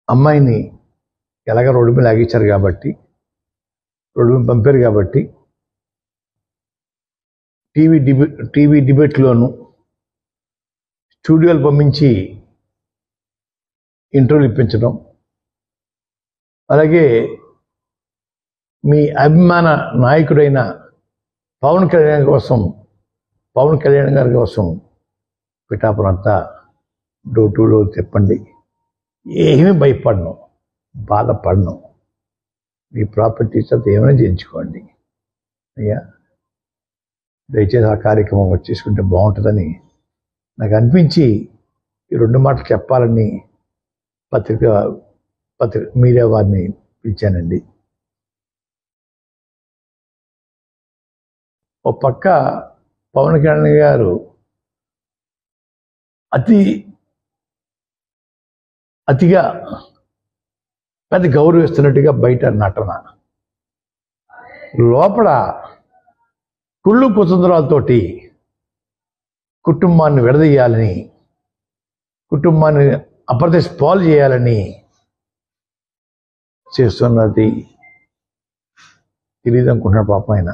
అమ్మాయిని ఎలాగ రోడ్డు మీద లాగించారు కాబట్టి, రోడ్డు మీద పంపారు కాబట్టి టీవీ డిబేట్లోను స్టూడియోలు పంపించి ఇంటర్వ్యూలు ఇప్పించడం, అలాగే మీ అభిమాన నాయకుడైన పవన్ కళ్యాణ్ గారి కోసం పిఠాపురం అంతా డోర్ టు డోర్ చెప్పండి. ఏమీ భయపడను, బాధపడను. మీ ప్రాపర్టీస్ అంతా ఏమైనా చేయించుకోండి అయ్యా, దయచేసి ఆ కార్యక్రమం వచ్చేసుకుంటే బాగుంటుందని నాకు అనిపించి ఈ 2 మాటలు చెప్పాలని మీడియా వారిని పిలిచానండి. ఓ పక్క పవన్ కళ్యాణ్ గారు అతిగా పెద్ద గౌరవిస్తున్నట్టుగా బయట నటన, లోపల కుళ్ళు కుతంత్రాలతోటి కుటుంబాన్ని విడదీయాలని, కుటుంబాన్ని అప్రదేశ్ పాలు చేయాలని చేస్తున్నది తెలియదు అనుకుంటున్నాడు పాపం ఆయన.